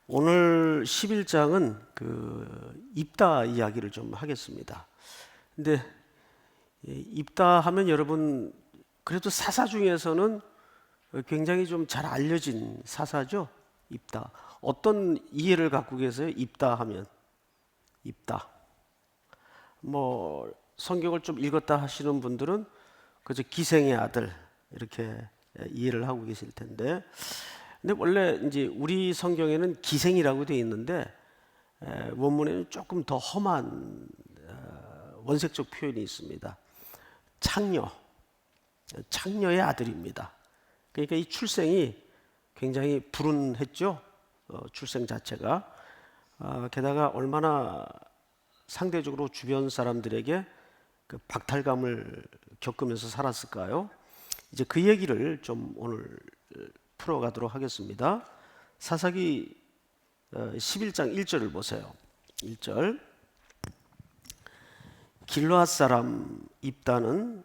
오늘 11장은 입다 이야기를 좀 하겠습니다. 근데 입다 하면 여러분 그래도 사사 중에서는 굉장히 좀 잘 알려진 사사죠. 입다. 어떤 이해를 갖고 계세요? 입다 하면 입다. 뭐 성경을 좀 읽었다 하시는 분들은 그저 기생의 아들 이렇게 이해를 하고 계실 텐데, 근데 원래 이제 우리 성경에는 기생이라고 되어 있는데 원문에는 조금 더 험한 원색적 표현이 있습니다. 창녀의 아들입니다. 그러니까 이 출생이 굉장히 불운했죠. 출생 자체가. 게다가 얼마나 상대적으로 주변 사람들에게 그 박탈감을 겪으면서 살았을까요? 이제 그 얘기를 좀 오늘 풀어가도록 하겠습니다. 사사기 11장 1절을 보세요. 1절. 길르앗 사람 입다는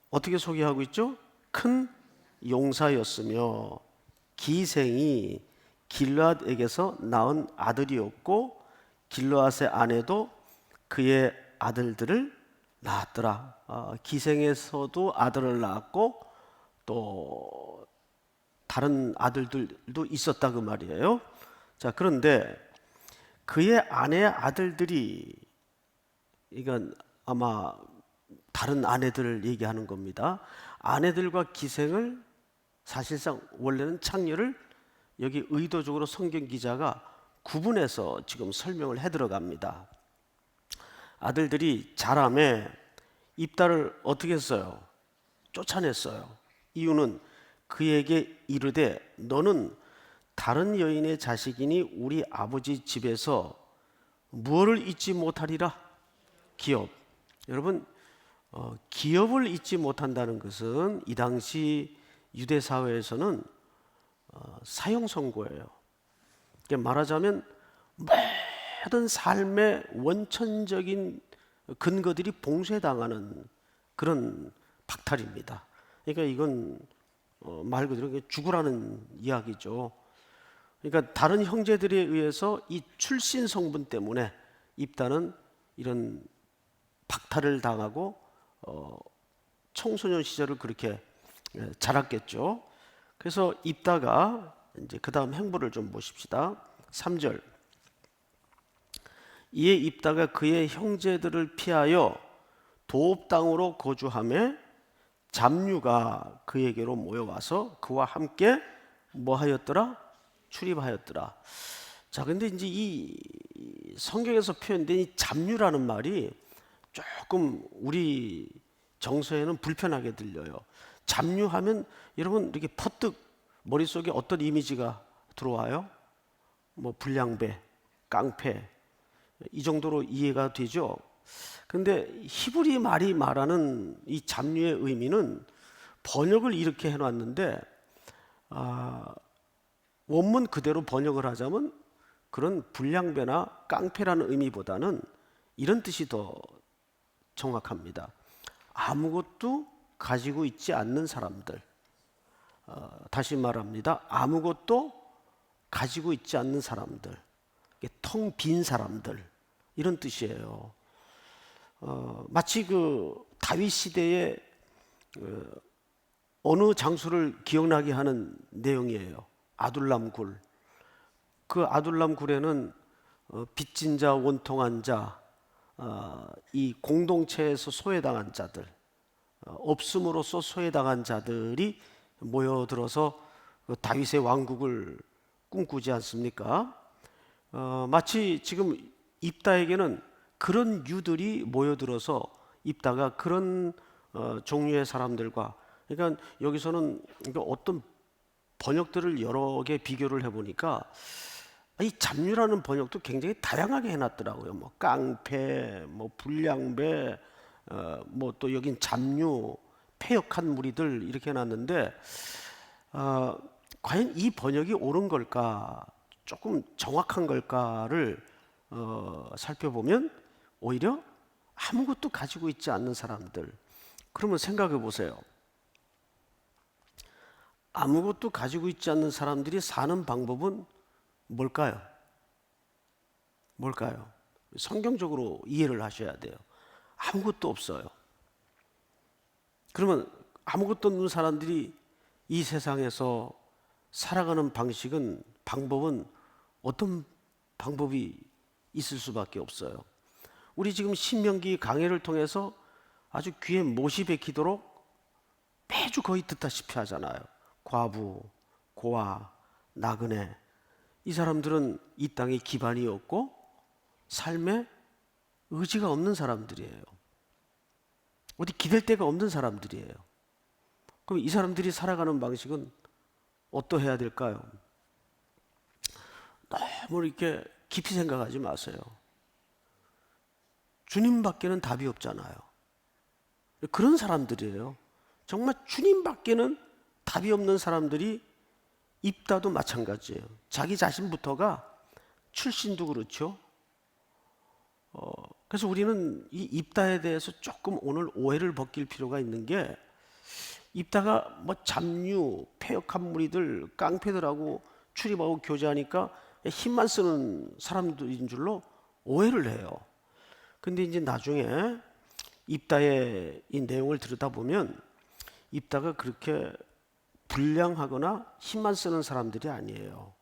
어떻게 소개하고 있죠? 큰 용사였으며 기생이 길르앗에게서 낳은 아들이었고 길르앗의 아내도 그의 아들들을 낳았더라. 기생에서도 아들을 낳았고 또 다른 아들들도 있었다 그 말이에요. 자, 그런데 그의 아내의 아들들이, 이건 아마 다른 아내들을 얘기하는 겁니다. 아내들과 기생을 사실상 원래는 창녀를 여기 의도적으로 성경 기자가 구분해서 지금 설명을 해 들어갑니다. 아들들이 자라매 입다를 어떻게 했어요? 쫓아냈어요. 이유는 그에게 이르되 너는 다른 여인의 자식이니 우리 아버지 집에서 무엇을 잊지 못하리라? 기업. 여러분, 기업을 잊지 못한다는 것은 이 당시 유대 사회에서는 사형 선고예요. 말하자면 모든 삶의 원천적인 근거들이 봉쇄당하는 그런 박탈입니다. 그러니까 이건 말 그대로 죽으라는 이야기죠. 그러니까 다른 형제들에 의해서 이 출신 성분 때문에 입다는 이런 박탈을 당하고 청소년 시절을 그렇게 자랐겠죠. 그래서 입다가 이제 그 다음 행보를 좀 보십시다. 3절. 이에 입다가 그의 형제들을 피하여 도읍 땅으로 거주하며 잡류가 그에게로 모여와서 그와 함께 뭐 하였더라? 출입하였더라. 자, 근데 이제 이 성경에서 표현된 이 잡류라는 말이 조금 우리 정서에는 불편하게 들려요. 잡류하면 여러분 이렇게 퍼뜩 머릿속에 어떤 이미지가 들어와요? 뭐 불량배, 깡패, 이 정도로 이해가 되죠. 근데 히브리 말이 말하는 이 잡류의 의미는 번역을 이렇게 해놨는데, 원문 그대로 번역을 하자면 그런 불량배나 깡패라는 의미보다는 이런 뜻이 더 정확합니다. 아무것도 가지고 있지 않는 사람들. 다시 말합니다. 아무것도 가지고 있지 않는 사람들, 텅 빈 사람들, 이런 뜻이에요. 마치 그 다윗 시대의 어느 장소를 기억나게 하는 내용이에요. 아둘람 굴. 그 아둘람 굴에는 빚진 자, 원통한 자, 이 공동체에서 소외당한 자들, 없음으로써 소외당한 자들이 모여들어서 다윗의 왕국을 꿈꾸지 않습니까? 마치 지금 입다에게는 그런 유들이 모여들어서 입다가 그런 종류의 사람들과, 그러니까 여기서는 어떤 번역들을 여러 개 비교를 해보니까 이 잡류라는 번역도 굉장히 다양하게 해놨더라고요. 뭐 깡패, 뭐 불량배, 뭐 또 여긴 잡류, 패역한 무리들 이렇게 해놨는데, 과연 이 번역이 옳은 걸까, 조금 정확한 걸까를 살펴보면 오히려 아무것도 가지고 있지 않는 사람들. 그러면 생각해 보세요. 아무것도 가지고 있지 않는 사람들이 사는 방법은 뭘까요? 뭘까요? 성경적으로 이해를 하셔야 돼요. 아무것도 없어요. 그러면 아무것도 없는 사람들이 이 세상에서 살아가는 방법은 어떤 방법이 있을 수밖에 없어요. 우리 지금 신명기 강해를 통해서 아주 귀에 못이 박히도록 매주 거의 듣다시피 하잖아요. 과부, 고아, 나그네, 이 사람들은 이 땅에 기반이 없고 삶에 의지가 없는 사람들이에요. 어디 기댈 데가 없는 사람들이에요. 그럼 이 사람들이 살아가는 방식은 어떠해야 될까요? 너무 이렇게 깊이 생각하지 마세요. 주님밖에는 답이 없잖아요. 그런 사람들이에요. 정말 주님밖에는 답이 없는 사람들이 입다도 마찬가지예요. 자기 자신부터가 출신도 그렇죠. 그래서 우리는 이 입다에 대해서 조금 오늘 오해를 벗길 필요가 있는 게, 입다가 뭐 잡류, 폐역한 무리들, 깡패들하고 출입하고 교제하니까 힘만 쓰는 사람들인 줄로 오해를 해요. 근데 이제 나중에 입다의 이 내용을 들여다보면 입다가 그렇게 불량하거나 힘만 쓰는 사람들이 아니에요.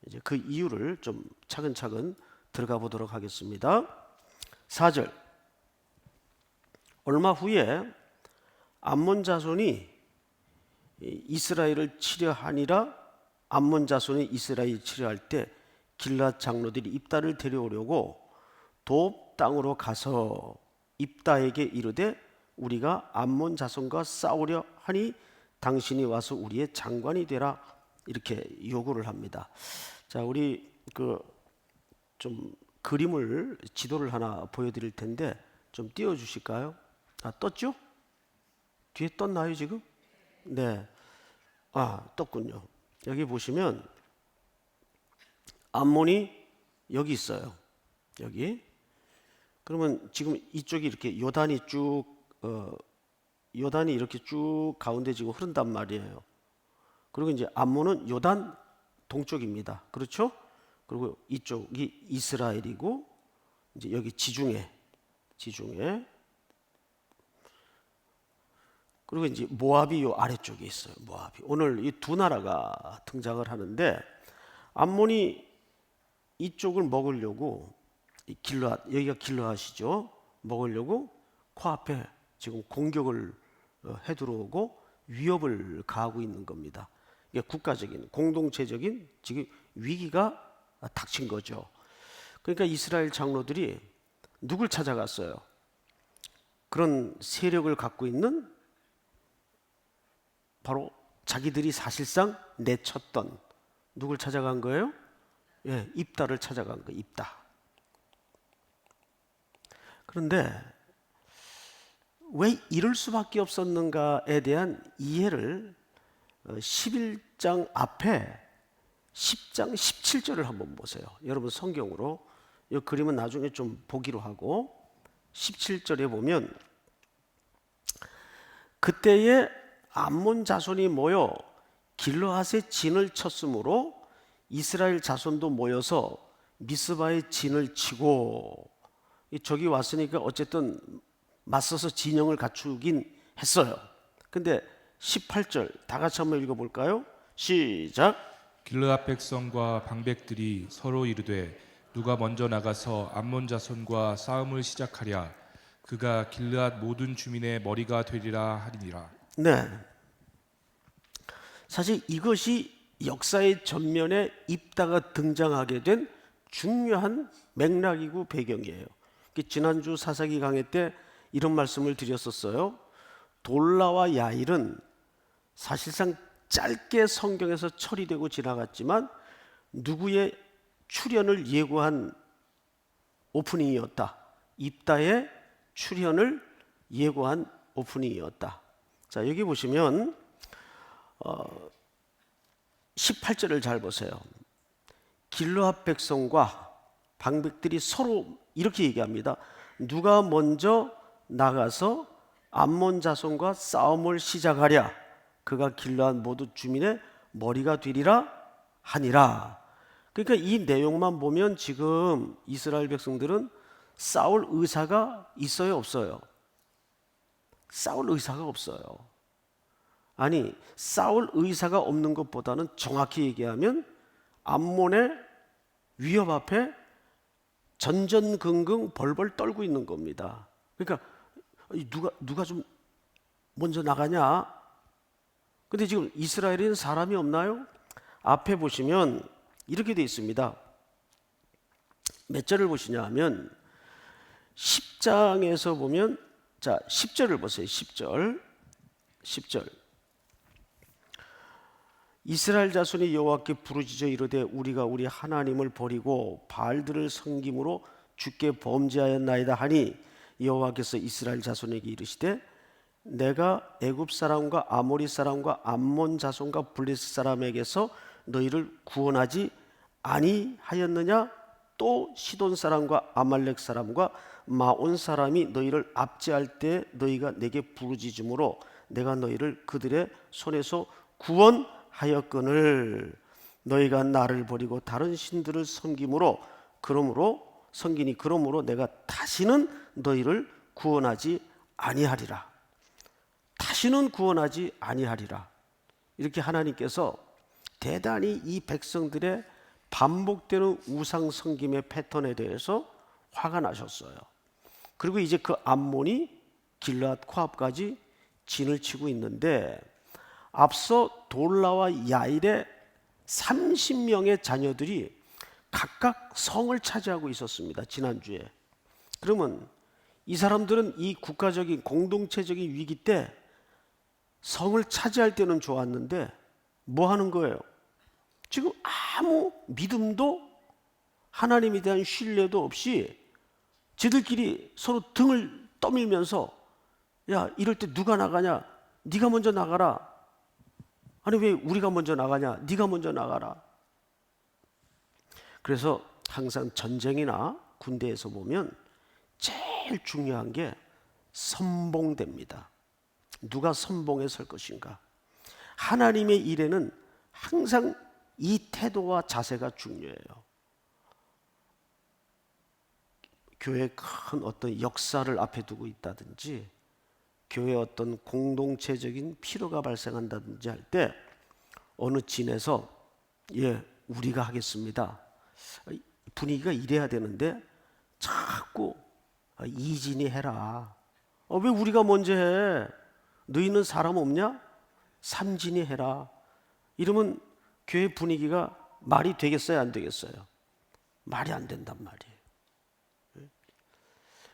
이제 그 이유를 좀 차근차근 들어가 보도록 하겠습니다. 4절. 얼마 후에 암몬 자손이 이스라엘을 치려하니라. 암몬 자손이 이스라엘을 치려할 때 길앗 장로들이 입다를 데려오려고 돕 땅으로 가서 입다에게 이르되 우리가 암몬 자손과 싸우려 하니 당신이 와서 우리의 장관이 되라, 이렇게 요구를 합니다. 자, 우리 좀 그림을, 지도를 하나 보여드릴 텐데 좀 띄워주실까요? 떴죠? 뒤에 떴나요 지금? 네, 떴군요. 여기 보시면 암몬이 여기 있어요. 여기. 그러면 지금 이쪽이 이렇게 요단이 이렇게 쭉 가운데 지금 흐른단 말이에요. 그리고 이제 암몬은 요단 동쪽입니다. 그렇죠? 그리고 이쪽이 이스라엘이고, 이제 여기 지중해. 그리고 이제 모압이 요 아래쪽에 있어요. 모압이. 오늘 이 두 나라가 등장을 하는데, 암몬이 이쪽을 먹으려고, 이 길르앗, 여기가 길르앗이죠. 먹으려고 코앞에 지금 공격을 해 들어오고 위협을 가하고 있는 겁니다. 이게 국가적인, 공동체적인 지금 위기가 닥친 거죠. 그러니까 이스라엘 장로들이 누굴 찾아갔어요? 그런 세력을 갖고 있는, 바로 자기들이 사실상 내쳤던, 누굴 찾아간 거예요? 예, 입다를 찾아간 거예요. 입다. 그런데 왜 이럴 수밖에 없었는가에 대한 이해를 11장 앞에 10장 17절을 한번 보세요. 여러분 성경으로. 이 그림은 나중에 좀 보기로 하고, 17절에 보면 그때에 암몬 자손이 모여 길르앗의 진을 쳤으므로 이스라엘 자손도 모여서 미스바의 진을 치고, 저기 왔으니까 어쨌든 맞서서 진영을 갖추긴 했어요. 근데 18절 다 같이 한번 읽어볼까요? 시작. 길르앗 백성과 방백들이 서로 이르되 누가 먼저 나가서 암몬 자손과 싸움을 시작하랴. 그가 길르앗 모든 주민의 머리가 되리라 하리니라. 네, 사실 이것이 역사의 전면에 입다가 등장하게 된 중요한 맥락이고 배경이에요. 지난주 사사기 강해 때 이런 말씀을 드렸었어요. 돌라와 야일은 사실상 짧게 성경에서 처리되고 지나갔지만 누구의 출현을 예고한 오프닝이었다. 입다의 출현을 예고한 오프닝이었다. 자, 여기 보시면 18절을 잘 보세요. 길르앗 백성과 방백들이 서로 이렇게 얘기합니다. 누가 먼저 나가서 암몬 자손과 싸움을 시작하랴. 그가 길르앗 모두 주민의 머리가 되리라 하니라. 그러니까 이 내용만 보면 지금 이스라엘 백성들은 싸울 의사가 있어요, 없어요? 싸울 의사가 없어요. 아니, 싸울 의사가 없는 것보다는 정확히 얘기하면 암몬의 위협 앞에 전전긍긍 벌벌 떨고 있는 겁니다. 그러니까 누가 좀 먼저 나가냐? 근데 지금 이스라엘에는 사람이 없나요? 앞에 보시면 이렇게 되어 있습니다. 몇 절을 보시냐 하면 10장에서 보면, 자 10절을 보세요. 10절 이스라엘 자손이 여호와께 부르짖어 이르되 우리가 우리 하나님을 버리고 바알들을 섬김으로 주께 범죄하였나이다 하니 여호와께서 이스라엘 자손에게 이르시되 내가 애굽 사람과 아모리 사람과 암몬 자손과 블레셋 사람에게서 너희를 구원하지 아니하였느냐? 또 시돈 사람과 아말렉 사람과 마온 사람이 너희를 압제할 때 너희가 내게 부르짖음으로 내가 너희를 그들의 손에서 구원하였거늘 너희가 나를 버리고 다른 신들을 섬김으로 그러므로 내가 다시는 너희를 구원하지 아니하리라. 다시는 구원하지 아니하리라. 이렇게 하나님께서 대단히 이 백성들의 반복되는 우상 섬김의 패턴에 대해서 화가 나셨어요. 그리고 이제 그 암몬이 길르앗 코압까지 진을 치고 있는데 앞서 돌라와 야일의 30명의 자녀들이 각각 성을 차지하고 있었습니다. 지난주에. 그러면 이 사람들은 이 국가적인 공동체적인 위기 때 성을 차지할 때는 좋았는데 뭐 하는 거예요? 지금 아무 믿음도 하나님에 대한 신뢰도 없이 지들끼리 서로 등을 떠밀면서 야 이럴 때 누가 나가냐? 네가 먼저 나가라. 아니 왜 우리가 먼저 나가냐? 네가 먼저 나가라. 그래서 항상 전쟁이나 군대에서 보면 제일 중요한 게 선봉대입니다. 누가 선봉에 설 것인가? 하나님의 일에는 항상 이 태도와 자세가 중요해요. 교회에 큰 어떤 역사를 앞에 두고 있다든지 교회에 어떤 공동체적인 필요가 발생한다든지 할 때 어느 진에서 우리가 하겠습니다. 분위기가 이래야 되는데 자꾸 이진이 해라. 왜 우리가 먼저 해? 너희는 사람 없냐? 삼진이 해라. 이러면 교회 분위기가 말이 되겠어요? 안 되겠어요? 말이 안 된단 말이에요.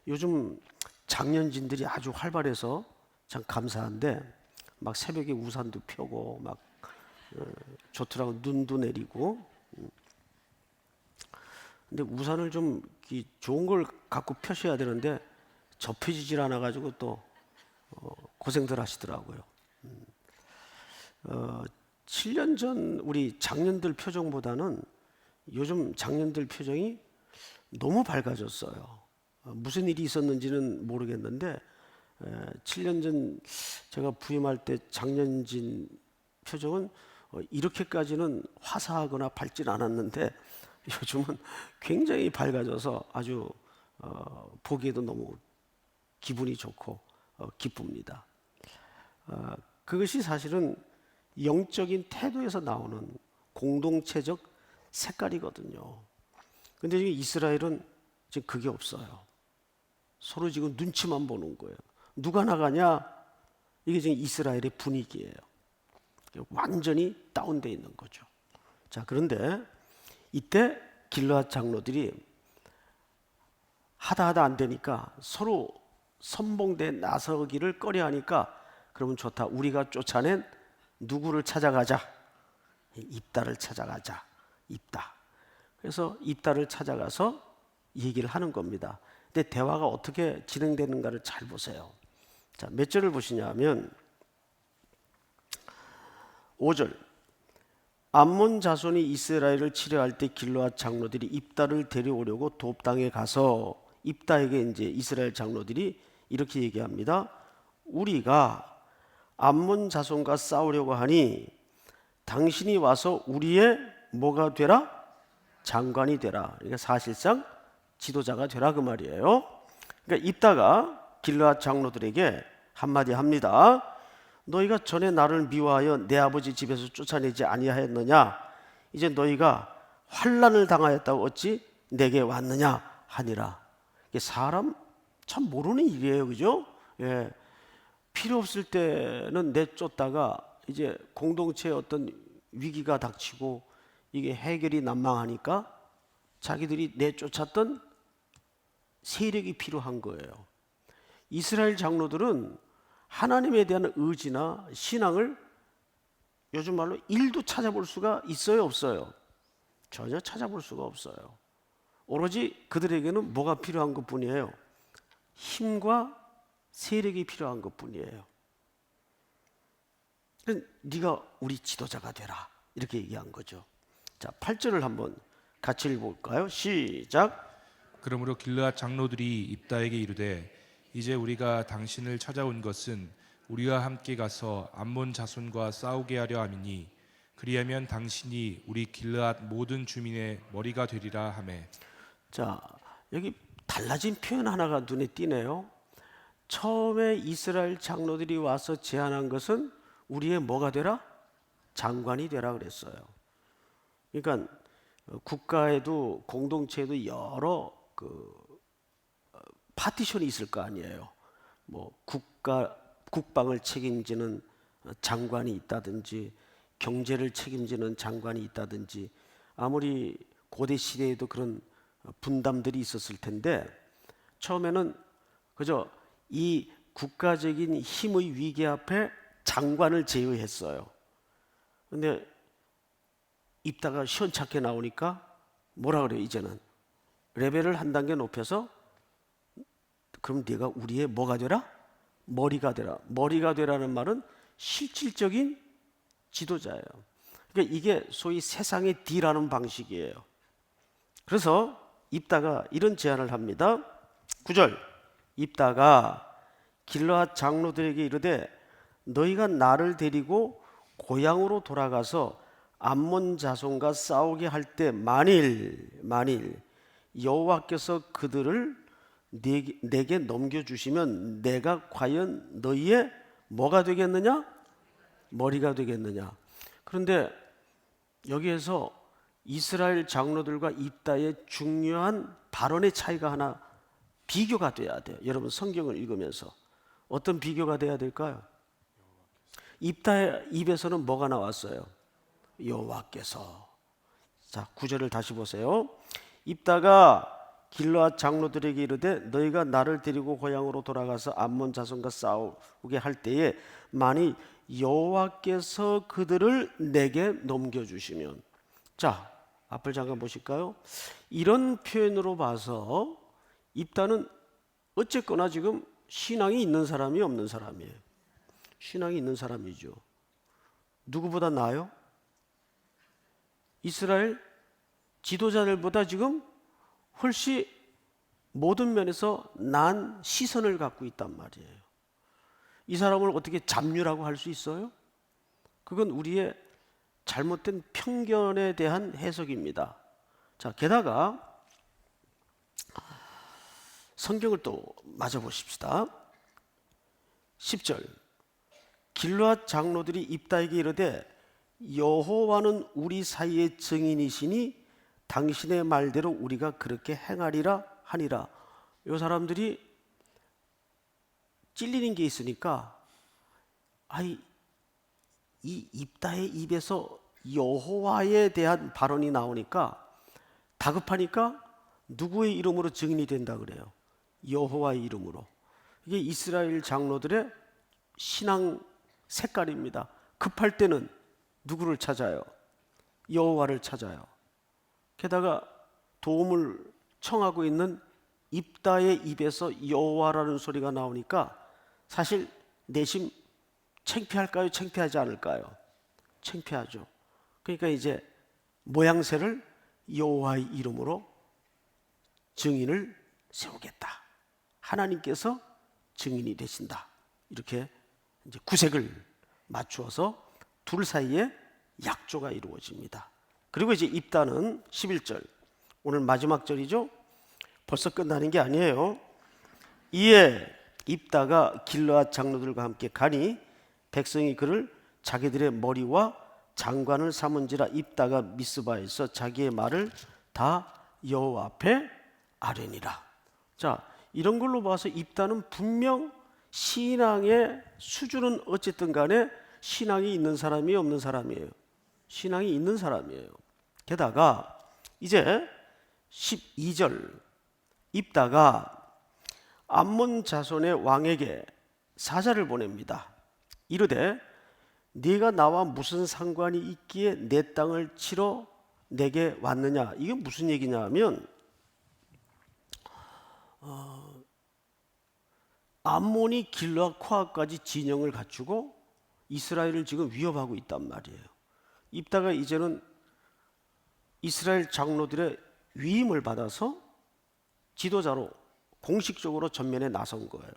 요즘 장년진들이 아주 활발해서 참 감사한데 막 새벽에 우산도 펴고 막 좋더라고. 눈도 내리고. 근데 우산을 좀 좋은 걸 갖고 펴셔야 되는데 접혀지질 않아 가지고 또 고생들 하시더라고요. 7년 전 우리 장년들 표정보다는 요즘 장년들 표정이 너무 밝아졌어요. 무슨 일이 있었는지는 모르겠는데 7년 전 제가 부임할 때 장년진 표정은 이렇게까지는 화사하거나 밝진 않았는데 요즘은 굉장히 밝아져서 아주 보기에도 너무 기분이 좋고 기쁩니다. 그것이 사실은 영적인 태도에서 나오는 공동체적 색깔이거든요. 근데 지금 이스라엘은 지금 그게 없어요. 서로 지금 눈치만 보는 거예요. 누가 나가냐? 이게 지금 이스라엘의 분위기예요. 완전히 다운되어 있는 거죠. 자, 그런데 이때 길르앗 장로들이 하다 안 되니까 서로 선봉대에 나서기를 꺼려하니까 그러면 좋다. 우리가 쫓아낸 누구를 찾아가자. 입다를 찾아가자. 입다. 그래서 입다를 찾아가서 얘기를 하는 겁니다. 근데 대화가 어떻게 진행되는가를 잘 보세요. 자, 몇 절을 보시냐면 5절. 암몬 자손이 이스라엘을 치려할 때 길르앗 장로들이 입다를 데려오려고 돕당에 가서 입다에게 이제 이스라엘 장로들이 이렇게 얘기합니다. 우리가 암몬 자손과 싸우려고 하니 당신이 와서 우리의 뭐가 되라? 장관이 되라. 그러니까 사실상 지도자가 되라 그 말이에요. 그러니까 입다가 길르앗 장로들에게 한마디 합니다. 너희가 전에 나를 미워하여 내 아버지 집에서 쫓아내지 아니하였느냐? 이제 너희가 환난을 당하였다고 어찌 내게 왔느냐 하니라. 이게 사람 참 모르는 일이에요, 그죠? 예, 필요 없을 때는 내쫓다가 이제 공동체에 어떤 위기가 닥치고 이게 해결이 난망하니까 자기들이 내쫓았던 세력이 필요한 거예요. 이스라엘 장로들은 하나님에 대한 의지나 신앙을 요즘 말로 1도 찾아볼 수가 있어요, 없어요? 전혀 찾아볼 수가 없어요. 오로지 그들에게는 뭐가 필요한 것뿐이에요? 힘과 세력이 필요한 것뿐이에요. 네가 우리 지도자가 되라 이렇게 얘기한 거죠. 자, 8절을 한번 같이 읽어볼까요? 시작. 그러므로 길르앗 장로들이 입다에게 이르되 이제 우리가 당신을 찾아온 것은 우리와 함께 가서 암몬 자손과 싸우게 하려 함이니 그리하면 당신이 우리 길르앗 모든 주민의 머리가 되리라 하매. 자, 여기 달라진 표현 하나가 눈에 띄네요. 처음에 이스라엘 장로들이 와서 제안한 것은 우리의 뭐가 되라? 장관이 되라 그랬어요. 그러니까 국가에도 공동체에도 여러 파티션이 있을 거 아니에요. 뭐 국방을 책임지는 장관이 있다든지 경제를 책임지는 장관이 있다든지 아무리 고대 시대에도 그런 분담들이 있었을 텐데 처음에는 그저 이 국가적인 힘의 위기 앞에 장관을 제외했어요. 근데 입다가 시원찮게 나오니까 뭐라 그래요? 이제는 레벨을 한 단계 높여서 그럼 네가 우리의 뭐가 되라? 머리가 되라. 머리가 되라는 말은 실질적인 지도자예요. 그러니까 이게 소위 세상의 D라는 방식이에요. 그래서 입다가 이런 제안을 합니다. 9절. 입다가 길르앗 장로들에게 이르되 너희가 나를 데리고 고향으로 돌아가서 암몬 자손과 싸우게 할 때 만일 여호와께서 그들을 내게 넘겨주시면 내가 과연 너희의 뭐가 되겠느냐? 머리가 되겠느냐? 그런데 여기에서 이스라엘 장로들과 입다의 중요한 발언의 차이가 하나 비교가 돼야 돼요. 여러분 성경을 읽으면서 어떤 비교가 돼야 될까요? 입다의 입에서는 뭐가 나왔어요? 여호와께서. 자, 9절을 다시 보세요. 입다가 길르앗 장로들에게 이르되 너희가 나를 데리고 고향으로 돌아가서 암몬 자손과 싸우게 할 때에 만일 여호와께서 그들을 내게 넘겨주시면. 자, 앞을 잠깐 보실까요? 이런 표현으로 봐서 입다는 어쨌거나 지금 신앙이 있는 사람이 없는 사람이에요. 신앙이 있는 사람이죠. 누구보다 나아요? 이스라엘 지도자들보다 지금 훨씬 모든 면에서 나은 시선을 갖고 있단 말이에요. 이 사람을 어떻게 잡류라고 할 수 있어요? 그건 우리의 잘못된 편견에 대한 해석입니다. 자, 게다가 성경을 또 맞아 보십시다. 10절. 길르앗 장로들이 입다에게 이르되 여호와는 우리 사이의 증인이시니 당신의 말대로 우리가 그렇게 행하리라 하니라. 이 사람들이 찔리는 게 있으니까 이 입다의 입에서 여호와에 대한 발언이 나오니까 다급하니까 누구의 이름으로 증인이 된다 그래요? 여호와의 이름으로. 이게 이스라엘 장로들의 신앙 색깔입니다. 급할 때는 누구를 찾아요? 여호와를 찾아요. 게다가 도움을 청하고 있는 입다의 입에서 여호와라는 소리가 나오니까 사실 내심 창피할까요? 창피하지 않을까요? 창피하죠. 그러니까 이제 모양새를 여호와의 이름으로 증인을 세우겠다. 하나님께서 증인이 되신다. 이렇게 이제 구색을 맞추어서 둘 사이에 약조가 이루어집니다. 그리고 이제 입다는 11절 오늘 마지막 절이죠. 벌써 끝나는 게 아니에요. 이에 입다가 길르앗 장로들과 함께 가니 백성이 그를 자기들의 머리와 장관을 삼은지라. 입다가 미스바에서 자기의 말을 다 여호와 앞에 아뢰니라. 자, 이런 걸로 봐서 입다는 분명 신앙의 수준은 어쨌든 간에 신앙이 있는 사람이 없는 사람이에요. 신앙이 있는 사람이에요. 게다가 이제 12절 입다가 암몬 자손의 왕에게 사자를 보냅니다. 이르되 네가 나와 무슨 상관이 있기에 내 땅을 치러 내게 왔느냐. 이게 무슨 얘기냐 하면 암몬이 길르앗 코아까지 진영을 갖추고 이스라엘을 지금 위협하고 있단 말이에요. 입다가 이제는 이스라엘 장로들의 위임을 받아서 지도자로 공식적으로 전면에 나선 거예요.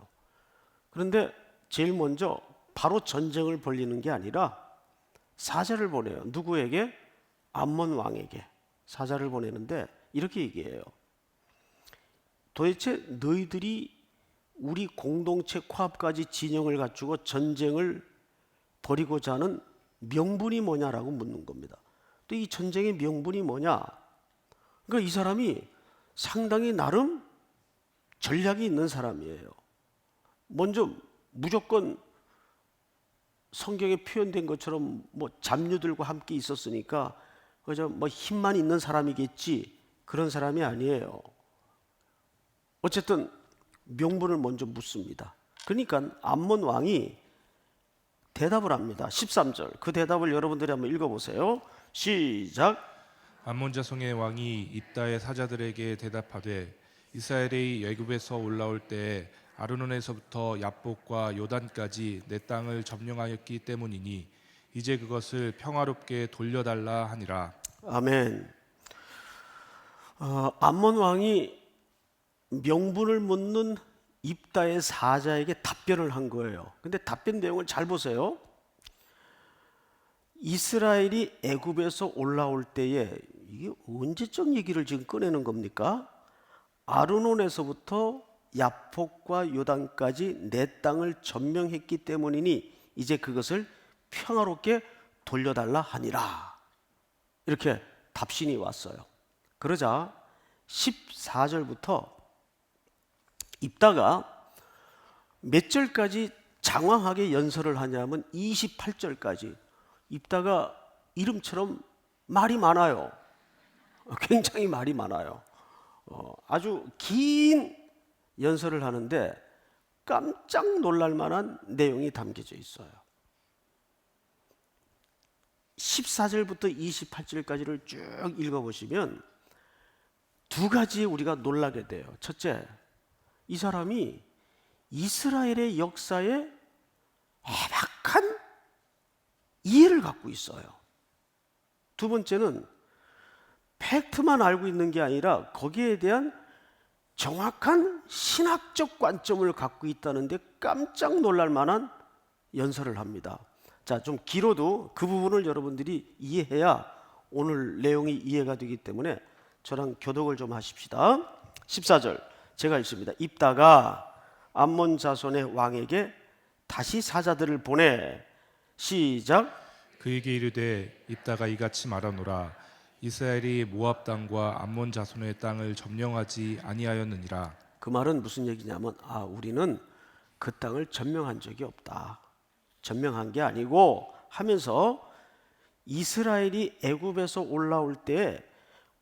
그런데 제일 먼저 바로 전쟁을 벌리는 게 아니라 사자를 보내요. 누구에게? 암몬 왕에게 사자를 보내는데 이렇게 얘기해요. 도대체 너희들이 우리 공동체 코앞까지 진영을 갖추고 전쟁을 벌이고자 하는 명분이 뭐냐라고 묻는 겁니다. 또 이 전쟁의 명분이 뭐냐? 그러니까 이 사람이 상당히 나름 전략이 있는 사람이에요. 먼저 무조건 성경에 표현된 것처럼 뭐 잡류들과 함께 있었으니까 그저 뭐 힘만 있는 사람이겠지, 그런 사람이 아니에요. 어쨌든 명분을 먼저 묻습니다. 그러니까 암몬 왕이 대답을 합니다. 13절 그 대답을 여러분들이 한번 읽어보세요. 시작. 암몬 자손의 왕이 입다의 사자들에게 대답하되 이스라엘이 애굽에서 올라올 때에 아르논에서부터 야복과 요단까지 내 땅을 점령하였기 때문이니 이제 그것을 평화롭게 돌려달라 하니라. 아멘. 암몬 왕이 명분을 묻는 입다의 사자에게 답변을 한 거예요. 근데 답변 내용을 잘 보세요. 이스라엘이 애굽에서 올라올 때에 이게 언제적 얘기를 지금 꺼내는 겁니까? 아르논에서부터 야복과 요단까지 내 땅을 점령했기 때문이니 이제 그것을 평화롭게 돌려달라 하니라. 이렇게 답신이 왔어요. 그러자 14절부터 입다가 몇 절까지 장황하게 연설을 하냐면 28절까지 입다가 이름처럼 말이 많아요. 굉장히 말이 많아요. 아주 긴 연설을 하는데 깜짝 놀랄 만한 내용이 담겨져 있어요. 14절부터 28절까지를 쭉 읽어보시면 두 가지에 우리가 놀라게 돼요. 첫째, 이 사람이 이스라엘의 역사에 해박한 이해를 갖고 있어요. 두 번째는 팩트만 알고 있는 게 아니라 거기에 대한 정확한 신학적 관점을 갖고 있다는데 깜짝 놀랄 만한 연설을 합니다. 자, 좀 길어도 그 부분을 여러분들이 이해해야 오늘 내용이 이해가 되기 때문에 저랑 교독을 좀 하십시다. 14절 제가 읽습니다. 입다가 암몬 자손의 왕에게 다시 사자들을 보내. 시작. 그에게 이르되 입다가 이같이 말하노라. 이스라엘이 모압 땅과 암몬 자손의 땅을 점령하지 아니하였느니라. 그 말은 무슨 얘기냐면 우리는 그 땅을 점령한 적이 없다. 점령한 게 아니고 하면서 이스라엘이 애굽에서 올라올 때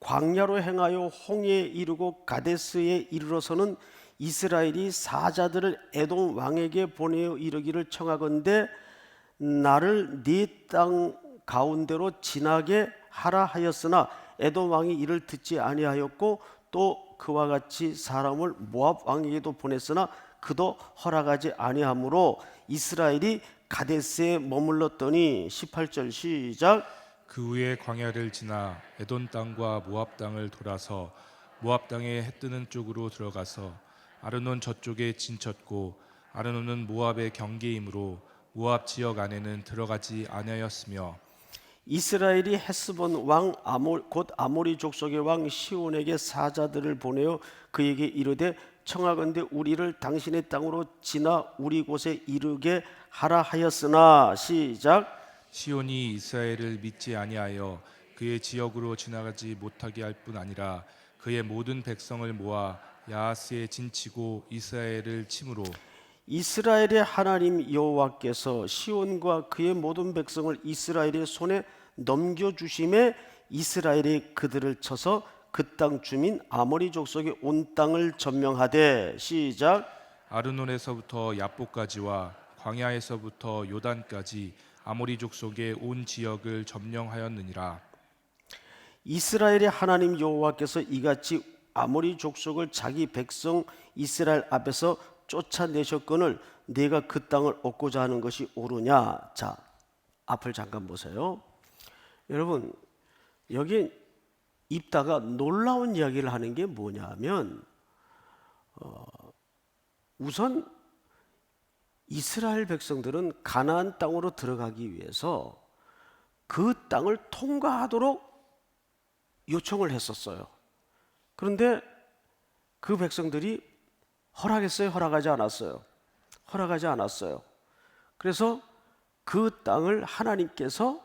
광야로 행하여 홍해에 이르고 가데스에 이르러서는 이스라엘이 사자들을 에돔 왕에게 보내어 이르기를 청하건대 나를 네 땅 가운데로 지나게 하라 하였으나 에돔 왕이 이를 듣지 아니하였고 또 그와 같이 사람을 모압 왕에게도 보냈으나 그도 허락하지 아니하므로 이스라엘이 가데스에 머물렀더니 18절 시작. 그 후에 광야를 지나 에돔 땅과 모압 땅을 돌아서 모압 땅의 해 뜨는 쪽으로 들어가서 아르논 저쪽에 진쳤고 아르논은 모압의 경계이므로 모압 지역 안에는 들어가지 아니하였으며. 이스라엘이 헤스본 왕 곧 아모리 족속의 왕 시온에게 사자들을 보내어 그에게 이르되 청하건대 우리를 당신의 땅으로 지나 우리 곳에 이르게 하라 하였으나 시작. 시온이 이스라엘을 믿지 아니하여 그의 지역으로 지나가지 못하게 할 뿐 아니라 그의 모든 백성을 모아 야하스에 진치고 이스라엘을 침으로 이스라엘의 하나님 여호와께서 시온과 그의 모든 백성을 이스라엘의 손에 넘겨주심에 이스라엘이 그들을 쳐서 그 땅 주민 아모리 족속의 온 땅을 점령하되 시작. 아르논에서부터 야보까지와 광야에서부터 요단까지 아모리 족속의 온 지역을 점령하였느니라. 이스라엘의 하나님 여호와께서 이같이 아모리 족속을 자기 백성 이스라엘 앞에서 쫓아내셨거늘 내가 그 땅을 얻고자 하는 것이 옳으냐. 자, 앞을 잠깐 보세요. 여러분, 여기 입다가 놀라운 이야기를 하는 게 뭐냐면 우선 이스라엘 백성들은 가나안 땅으로 들어가기 위해서 그 땅을 통과하도록 요청을 했었어요. 그런데 그 백성들이 허락했어요? 허락하지 않았어요? 허락하지 않았어요. 그래서 그 땅을 하나님께서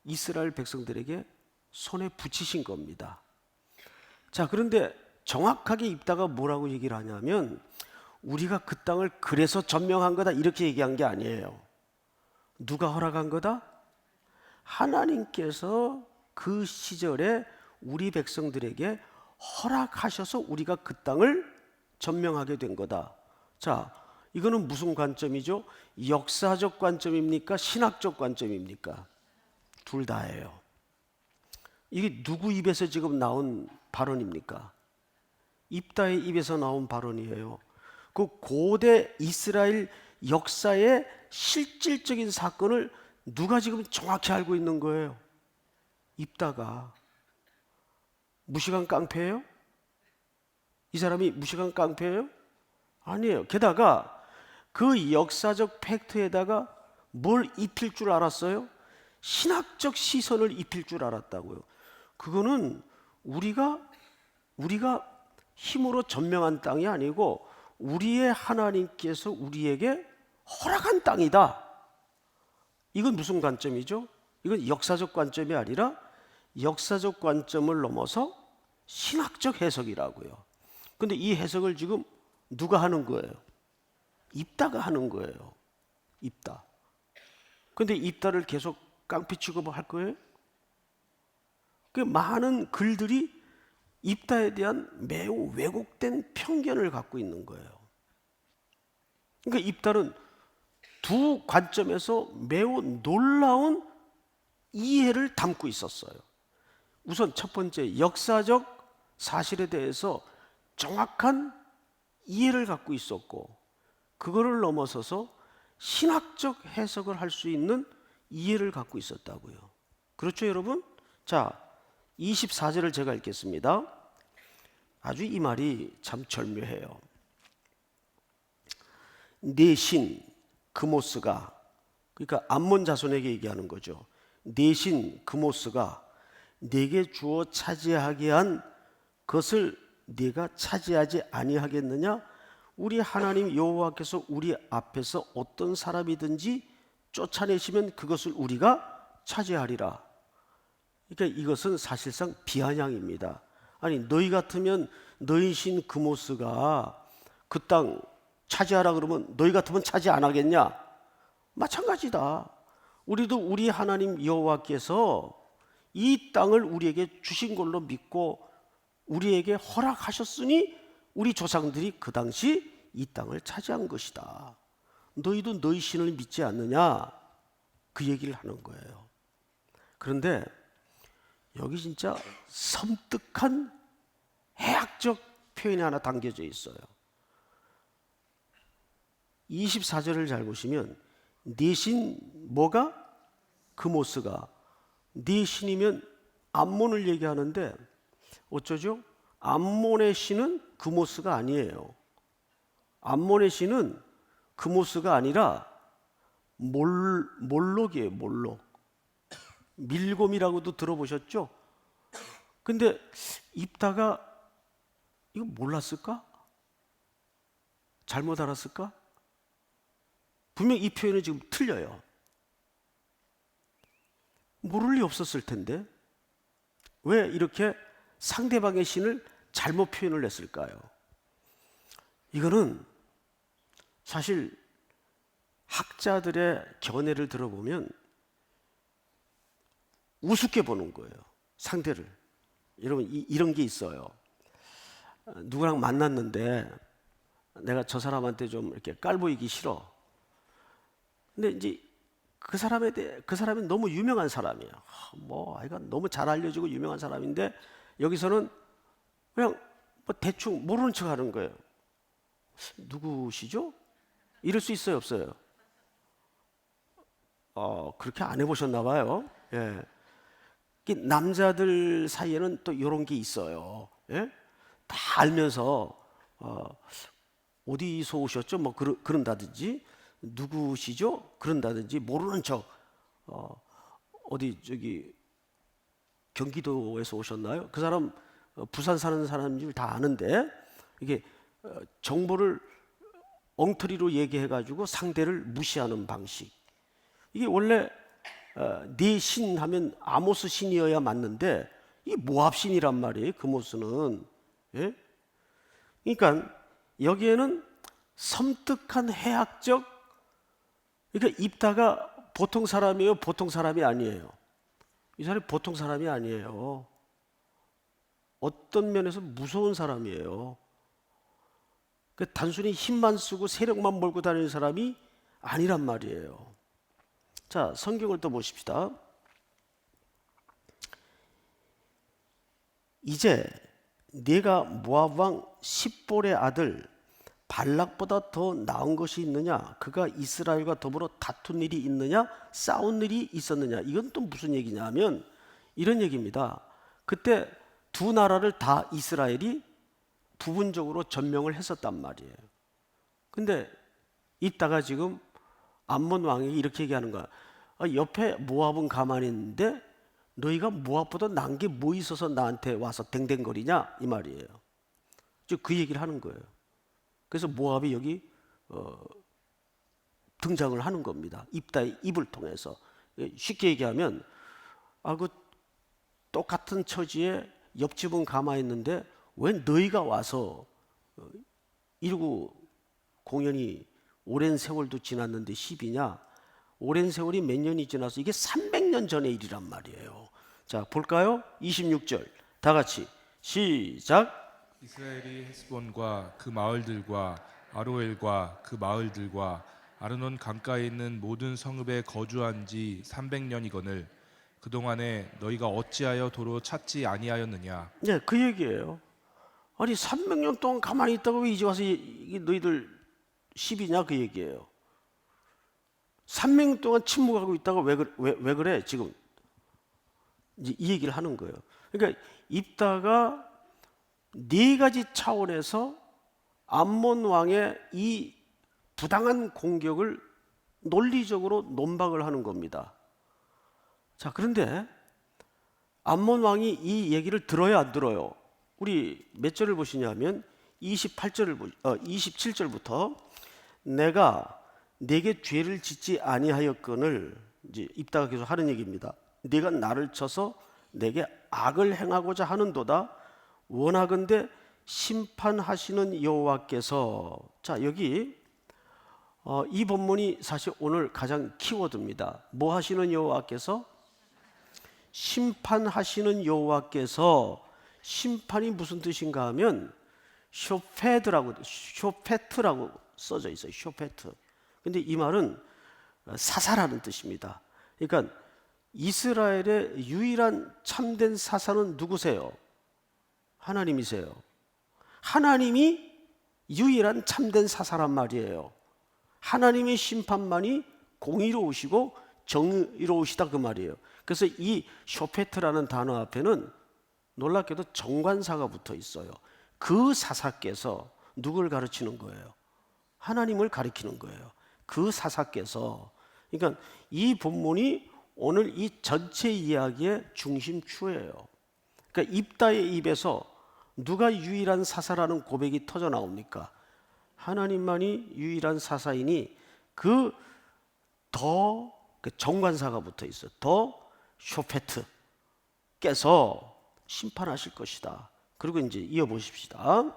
이스라엘 백성들에게 손에 붙이신 겁니다. 자, 그런데 정확하게 입다가 뭐라고 얘기를 하냐면 우리가 그 땅을 그래서 점령한 거다 이렇게 얘기한 게 아니에요. 누가 허락한 거다? 하나님께서 그 시절에 우리 백성들에게 허락하셔서 우리가 그 땅을 점령하게 된 거다. 자, 이거는 무슨 관점이죠? 역사적 관점입니까? 신학적 관점입니까? 둘 다예요. 이게 누구 입에서 지금 나온 발언입니까? 입다의 입에서 나온 발언이에요. 그 고대 이스라엘 역사의 실질적인 사건을 누가 지금 정확히 알고 있는 거예요? 입다가. 무식한 깡패예요? 이 사람이 무식한 깡패예요? 아니에요. 게다가 그 역사적 팩트에다가 뭘 입힐 줄 알았어요? 신학적 시선을 입힐 줄 알았다고요. 그거는 우리가 힘으로 점령한 땅이 아니고 우리의 하나님께서 우리에게 허락한 땅이다. 이건 무슨 관점이죠? 이건 역사적 관점이 아니라 역사적 관점을 넘어서 신학적 해석이라고요. 근데 이 해석을 지금 누가 하는 거예요? 입다가 하는 거예요. 입다. 근데 입다를 계속 깡패 취급할 거예요? 그 많은 글들이 입다에 대한 매우 왜곡된 편견을 갖고 있는 거예요. 그러니까 입다는 두 관점에서 매우 놀라운 이해를 담고 있었어요. 우선 첫 번째, 역사적 사실에 대해서 정확한 이해를 갖고 있었고, 그거를 넘어서서 신학적 해석을 할 수 있는 이해를 갖고 있었다고요. 그렇죠, 여러분? 자, 24절을 제가 읽겠습니다. 아주 이 말이 참 절묘해요. 내 신 그모스가, 그러니까 암몬 자손에게 얘기하는 거죠. 내 신 그모스가 내게 주어 차지하게 한 것을 네가 차지하지 아니하겠느냐? 우리 하나님 여호와께서 우리 앞에서 어떤 사람이든지 쫓아내시면 그것을 우리가 차지하리라. 그러니까 이것은 사실상 비아냥입니다. 아니, 너희 같으면 너희 신 그모스가 그 땅 차지하라 그러면 너희 같으면 차지 안 하겠냐? 마찬가지다. 우리도 우리 하나님 여호와께서 이 땅을 우리에게 주신 걸로 믿고 우리에게 허락하셨으니 우리 조상들이 그 당시 이 땅을 차지한 것이다. 너희도 너희 신을 믿지 않느냐? 그 얘기를 하는 거예요. 그런데 여기 진짜 섬뜩한 해학적 표현이 하나 담겨져 있어요. 24절을 잘 보시면 네 신 뭐가? 그모스가. 네 신이면 암몬을 얘기하는데 어쩌죠? 암몬의 신은 그모스가 아니에요. 암몬의 신은 그모스가 아니라 몰록이에요. 몰록. 밀곰이라고도 들어보셨죠? 근데 입다가 이거 몰랐을까? 잘못 알았을까? 분명 이 표현은 지금 틀려요. 모를 리 없었을 텐데 왜 이렇게 상대방의 신을 잘못 표현을 했을까요? 이거는 사실 학자들의 견해를 들어보면 우습게 보는 거예요. 상대를. 여러분 이런 게 있어요. 누구랑 만났는데 내가 저 사람한테 좀 이렇게 깔보이기 싫어. 근데 이제 그 사람이 너무 유명한 사람이에요. 아이가 너무 잘 알려지고 유명한 사람인데 여기서는 그냥 대충 모르는 척 하는 거예요. 누구시죠? 이럴 수 있어요, 없어요? 그렇게 안 해보셨나 봐요. 예. 남자들 사이에는 또 이런 게 있어요. 예? 다 알면서 어디서 오셨죠? 그런다든지 누구시죠? 그런다든지 모르는 척 어디 저기 경기도에서 오셨나요? 그 사람 부산 사는 사람들 다 아는데 이게 정보를 엉터리로 얘기해가지고 상대를 무시하는 방식. 이게 원래 네 신 하면 아모스 신이어야 맞는데 이 모압 신이란 말이에요. 그 모스는. 예? 그러니까 여기에는 섬뜩한 해학적, 그러니까 입다가 보통 사람이에요, 보통 사람이 아니에요. 이 사람이 보통 사람이 아니에요. 어떤 면에서 무서운 사람이에요. 단순히 힘만 쓰고 세력만 몰고 다니는 사람이 아니란 말이에요. 자, 성경을 또 보십시다. 이제 네가 모압 왕 십볼의 아들 발락보다 더 나은 것이 있느냐? 그가 이스라엘과 더불어 다툰 일이 있느냐? 싸운 일이 있었느냐? 이건 또 무슨 얘기냐 하면 이런 얘기입니다. 그때 두 나라를 다 이스라엘이 부분적으로 점령을 했었단 말이에요. 근데 이따가 지금 암몬 왕이 이렇게 얘기하는 거야. 옆에 모압은 가만히 있는데 너희가 모압보다 난 게 뭐 있어서 나한테 와서 댕댕거리냐? 이 말이에요. 즉 그 얘기를 하는 거예요. 그래서 모압이 여기 등장을 하는 겁니다. 입다의 입을 통해서. 쉽게 얘기하면 그 똑같은 처지에 옆집은 가만히 있는데 왜 너희가 와서 이러고 공연이 오랜 세월도 지났는데 10이냐? 오랜 세월이 몇 년이 지나서 이게 300년 전의 일이란 말이에요. 자, 볼까요? 26절 다 같이 시작. 이스라엘이 헤스본과 그 마을들과 아로엘과 그 마을들과 아르논 강가에 있는 모든 성읍에 거주한 지 300년이거늘 그동안에 너희가 어찌하여 도로 찾지 아니하였느냐? 네, 그 얘기예요. 아니 300년 동안 가만히 있다가 왜 이제 와서 이게 너희들 10이냐 그 얘기예요. 300년 동안 침묵하고 있다가 왜 그래 지금 이제 이 얘기를 하는 거예요. 그러니까 입다가 네 가지 차원에서 암몬 왕의 이 부당한 공격을 논리적으로 논박을 하는 겁니다. 자, 그런데 암몬 왕이 이 얘기를 들어야 안 들어요? 우리 몇 절을 보시냐면 27절부터 내가 내게 죄를 짓지 아니하였거늘 이제 입다가 계속 하는 얘기입니다. 네가 나를 쳐서 내게 악을 행하고자 하는도다. 원하건대 심판하시는 여호와께서. 자, 여기 이 본문이 사실 오늘 가장 키워드입니다. 뭐 하시는 여호와께서? 심판하시는 여호와께서. 심판이 무슨 뜻인가 하면 쇼페트라고 써져 있어요. 쇼페트. 근데 이 말은 사사라는 뜻입니다. 그러니까 이스라엘의 유일한 참된 사사는 누구세요? 하나님이세요. 하나님이 유일한 참된 사사란 말이에요. 하나님의 심판만이 공의로우시고 정의로우시다 그 말이에요. 그래서 이 쇼페트라는 단어 앞에는 놀랍게도 정관사가 붙어 있어요. 그 사사께서 누굴 가르치는 거예요? 하나님을 가리키는 거예요. 그 사사께서. 그러니까 이 본문이 오늘 이 전체 이야기의 중심추예요. 그러니까 입다의 입에서 누가 유일한 사사라는 고백이 터져 나옵니까? 하나님만이 유일한 사사이니 그 정관사가 붙어 있어. 더 쇼페트께서 심판하실 것이다. 그리고 이제 이어보십시다.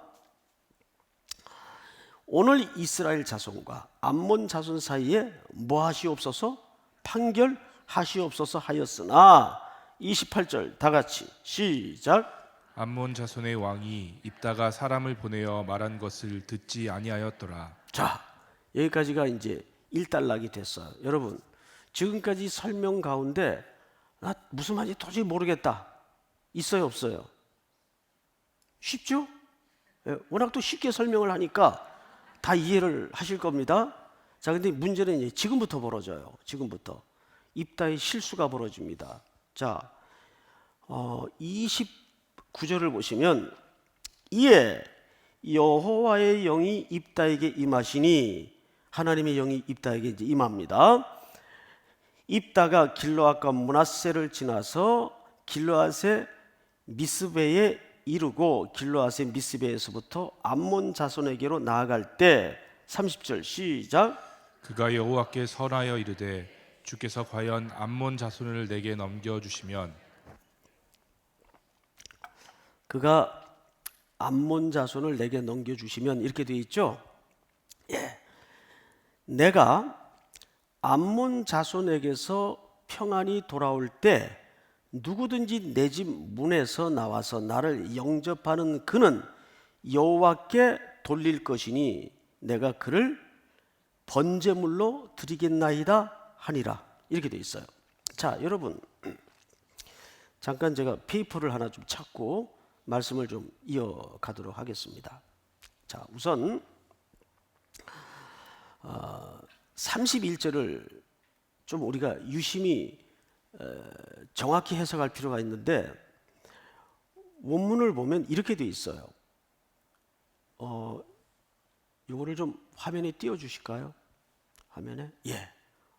오늘 이스라엘 자손과 암몬 자손 사이에 뭐 하시옵소서? 판결하시옵소서 하였으나 28절 다 같이 시작. 암몬 자손의 왕이 입다가 사람을 보내어 말한 것을 듣지 아니하였더라. 자, 여기까지가 이제 일단락이 됐어요. 여러분, 지금까지 설명 가운데 나 무슨 말인지 도저히 모르겠다. 있어요, 없어요? 쉽죠? 예, 워낙 또 쉽게 설명을 하니까 다 이해를 하실 겁니다. 자, 근데 문제는 이제 지금부터 벌어져요. 지금부터. 입다의 실수가 벌어집니다. 자, 29절을 보시면 이에 여호와의 영이 입다에게 임하시니 하나님의 영이 입다에게 이제 임합니다. 입다가 길르앗과 므낫세를 지나서 길르앗의 미스베에 이르고 길르앗의 미스베에서부터 암몬 자손에게로 나아갈 때 30절 시작. 그가 여호와께 설하여 이르되 주께서 과연 암몬 자손을 내게 넘겨주시면 그가 암몬 자손을 내게 넘겨주시면 이렇게 되어 있죠. 예. 내가 암몬 자손에게서 평안이 돌아올 때 누구든지 내 집 문에서 나와서 나를 영접하는 그는 여호와께 돌릴 것이니 내가 그를 번제물로 드리겠나이다 하니라. 이렇게 되어 있어요. 자, 여러분, 잠깐 제가 페이퍼를 하나 좀 찾고 말씀을 좀 이어가도록 하겠습니다. 자, 우선 31절을 좀 우리가 유심히 정확히 해석할 필요가 있는데 원문을 보면 이렇게 돼 있어요. 이거를 좀 화면에 띄워 주실까요? 화면에? 예.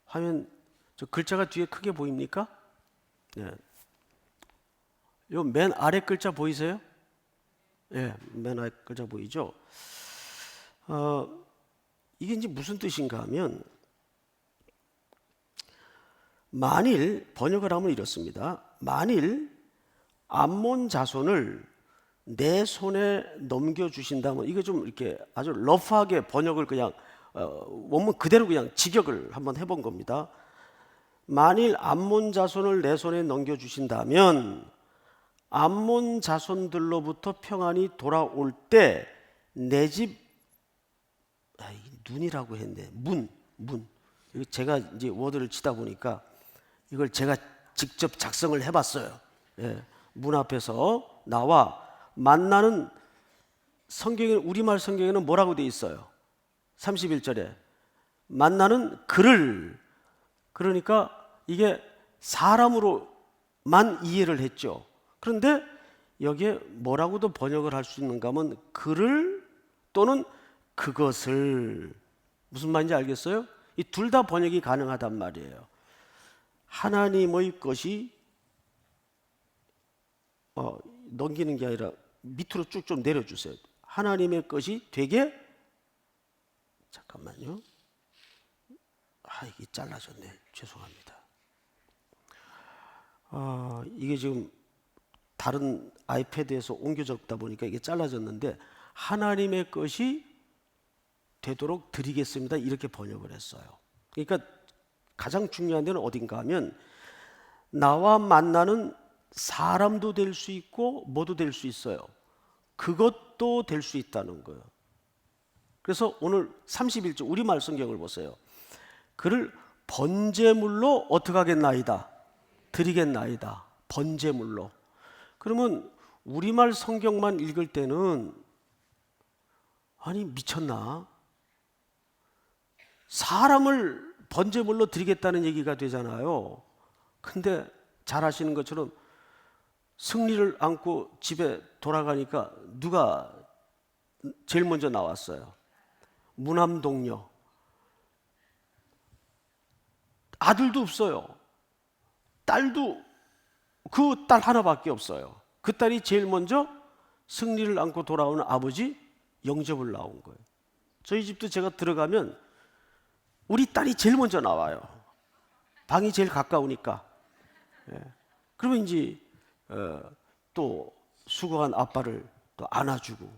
화면 저 글자가 뒤에 크게 보입니까? 예. 요 맨 아래 글자 보이세요? 예, 맨 아래 글자 보이죠? 이게 이제 무슨 뜻인가 하면 만일 번역을 하면 이렇습니다. 만일 암몬 자손을 내 손에 넘겨주신다면 이거 좀 이렇게 아주 러프하게 번역을 그냥 원문 그대로 그냥 직역을 한번 해본 겁니다. 만일 암몬 자손을 내 손에 넘겨주신다면 암몬 자손들로부터 평안이 돌아올 때 내 집 눈이라고 했는데 문 제가 이제 워드를 치다 보니까 이걸 제가 직접 작성을 해봤어요. 예, 문 앞에서 나와 만나는 성경에 우리말 성경에는 뭐라고 돼 있어요? 31절에 만나는 그를 그러니까 이게 사람으로만 이해를 했죠. 그런데 여기에 뭐라고도 번역을 할 수 있는가 하면 그를 또는 그것을 무슨 말인지 알겠어요? 이 둘 다 번역이 가능하단 말이에요. 하나님의 것이 넘기는 게 아니라 밑으로 쭉 좀 내려주세요. 하나님의 것이 되게 잠깐만요. 이게 잘라졌네. 죄송합니다. 이게 지금 다른 아이패드에서 옮겨 적다 보니까 이게 잘라졌는데 하나님의 것이 되도록 드리겠습니다. 이렇게 번역을 했어요. 그러니까 가장 중요한 데는 어딘가 하면 나와 만나는 사람도 될 수 있고 뭐도 될 수 있어요. 그것도 될 수 있다는 거예요. 그래서 오늘 31절 우리말 성경을 보세요. 그를 번제물로 어떻게 하겠나이다? 드리겠나이다. 번제물로. 그러면 우리말 성경만 읽을 때는 아니 미쳤나? 사람을 번제물로 드리겠다는 얘기가 되잖아요. 근데 잘 아시는 것처럼 승리를 안고 집에 돌아가니까 누가 제일 먼저 나왔어요? 무남동녀. 아들도 없어요. 딸도 그 딸 하나밖에 없어요. 그 딸이 제일 먼저 승리를 안고 돌아오는 아버지 영접을 나온 거예요. 저희 집도 제가 들어가면 우리 딸이 제일 먼저 나와요. 방이 제일 가까우니까. 예. 그러면 이제 또 수고한 아빠를 또 안아주고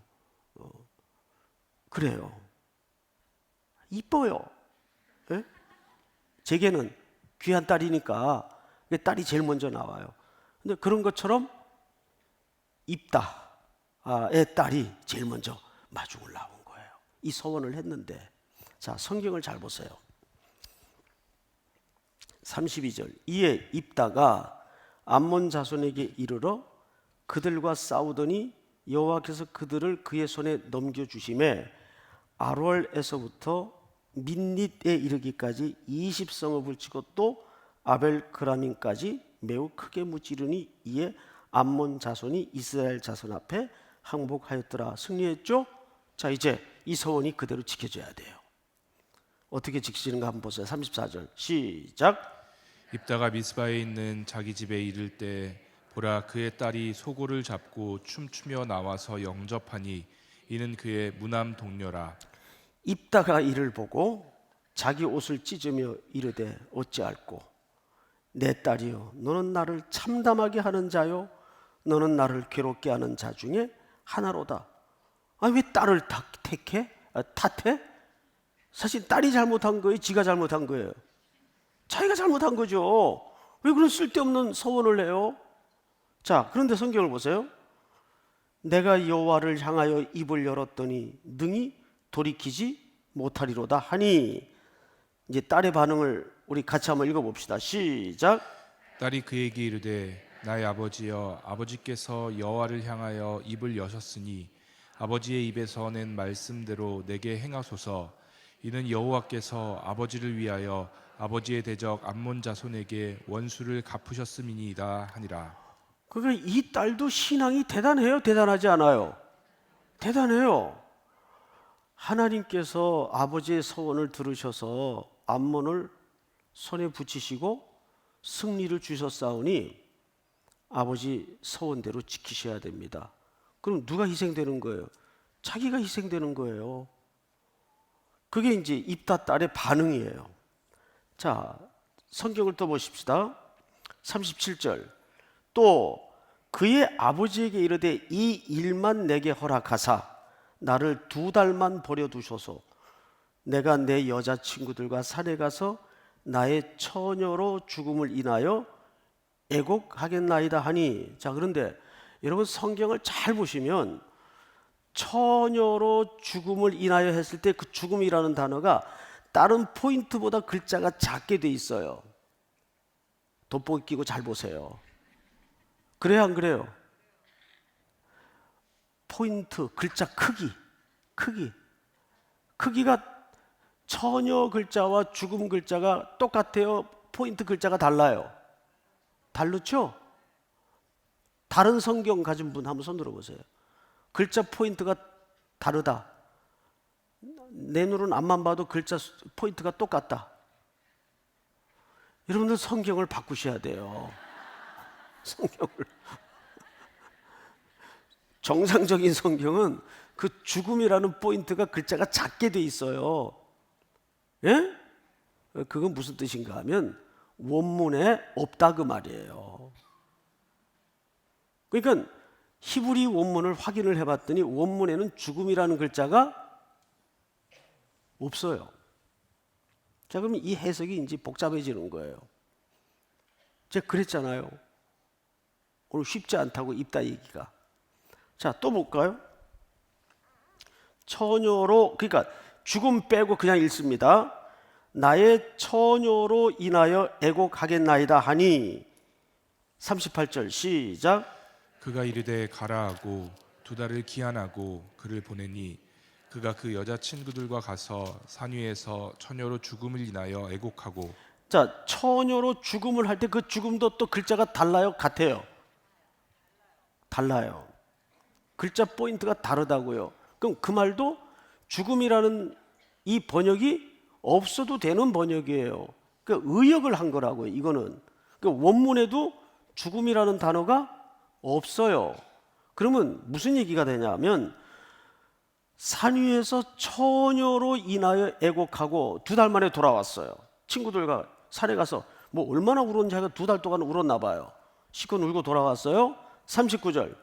그래요. 이뻐요. 예? 제게는 귀한 딸이니까 딸이 제일 먼저 나와요. 근데 그런 것처럼 입다의 딸이 제일 먼저 마중을 나온 거예요. 이 서원을 했는데, 자, 성경을 잘 보세요. 32절. 이에 입다가 암몬 자손에게 이르러 그들과 싸우더니 여호와께서 그들을 그의 손에 넘겨주심에 아롤에서부터 민닛에 이르기까지 20성읍을 치고 또 아벨그라민까지 매우 크게 무찌르니 이에 암몬 자손이 이스라엘 자손 앞에 항복하였더라. 승리했죠? 자, 이제 이 서원이 그대로 지켜져야 돼요. 어떻게 지키시는가 한번 보세요. 34절 시작. 입다가 미스바에 있는 자기 집에 이를 때 보라 그의 딸이 소고를 잡고 춤추며 나와서 영접하니 이는 그의 무남 동료라. 입다가 이를 보고 자기 옷을 찢으며 이르되 어찌할꼬 내 딸이여 너는 나를 참담하게 하는 자요 너는 나를 괴롭게 하는 자 중에 하나로다. 왜 딸을 탓해? 사실 딸이 잘못한 거예요? 지가 잘못한 거예요? 자기가 잘못한 거죠. 왜 그런 쓸데없는 서원을 해요? 자, 그런데 성경을 보세요. 내가 여호와를 향하여 입을 열었더니 능히 돌이키지 못하리로다 하니, 이제 딸의 반응을 우리 같이 한번 읽어봅시다. 시작. 딸이 그에게 이르되 나의 아버지여 아버지께서 여호와를 향하여 입을 여셨으니 아버지의 입에서 낸 말씀대로 내게 행하소서. 이는 여호와께서 아버지를 위하여 아버지의 대적 암몬 자손에게 원수를 갚으셨음이니이다 하니라. 그러니까 이 딸도 신앙이 대단해요? 대단하지 않아요? 대단해요. 하나님께서 아버지의 서원을 들으셔서 암몬을 손에 붙이시고 승리를 주셨사오니 아버지 서원대로 지키셔야 됩니다. 그럼 누가 희생되는 거예요? 자기가 희생되는 거예요. 그게 이제 입다 딸의 반응이에요. 자, 성경을 또 보십시다. 37절. 또 그의 아버지에게 이르되 이 일만 내게 허락하사 나를 2달만 버려두소서. 내가 내 여자친구들과 산에 가서 나의 처녀로 죽음을 인하여 애곡하겠나이다 하니. 자, 그런데 여러분 성경을 잘 보시면 처녀로 죽음을 인하여 했을 때 그 죽음이라는 단어가 다른 포인트보다 글자가 작게 돼 있어요. 돋보기 끼고 잘 보세요. 그래요, 안 그래요? 포인트, 글자 크기가 처녀 글자와 죽음 글자가 똑같아요? 포인트 글자가 달라요? 다르죠? 다른 성경 가진 분 한번 손 들어보세요. 글자 포인트가 다르다. 내 눈은 앞만 봐도 글자 포인트가 똑같다. 여러분들 성경을 바꾸셔야 돼요. 성경을. 정상적인 성경은 그 죽음이라는 포인트가 글자가 작게 돼 있어요. 예? 그건 무슨 뜻인가 하면 원문에 없다 그 말이에요. 그러니까 히브리 원문을 확인을 해봤더니 원문에는 죽음이라는 글자가 없어요. 자, 그러면 이 해석이 이제 복잡해지는 거예요. 제가 그랬잖아요. 오늘 쉽지 않다고 입다 얘기가. 자, 또 볼까요? 처녀로, 그러니까 죽음 빼고 그냥 읽습니다. 나의 처녀로 인하여 애곡하겠나이다 하니. 38절 시작. 그가 이르되 가라 하고 2달을 기한하고 그를 보내니 그가 그 여자친구들과 가서 산 위에서 처녀로 죽음을 인하여 애곡하고. 자, 처녀로 죽음을 할 때 그 죽음도 또 글자가 달라요? 같아요? 달라요. 글자 포인트가 다르다고요. 그럼 그 말도 죽음이라는 이 번역이 없어도 되는 번역이에요. 그러니까 의역을 한 거라고요. 이거는 그러니까 원문에도 죽음이라는 단어가 없어요. 그러면 무슨 얘기가 되냐면 산 위에서 처녀로 인하여 애곡하고 2달 만에 돌아왔어요. 친구들과 산에 가서 뭐 얼마나 울었는지 하고 2달 동안 울었나 봐요. 시컷 울고 돌아왔어요. 39절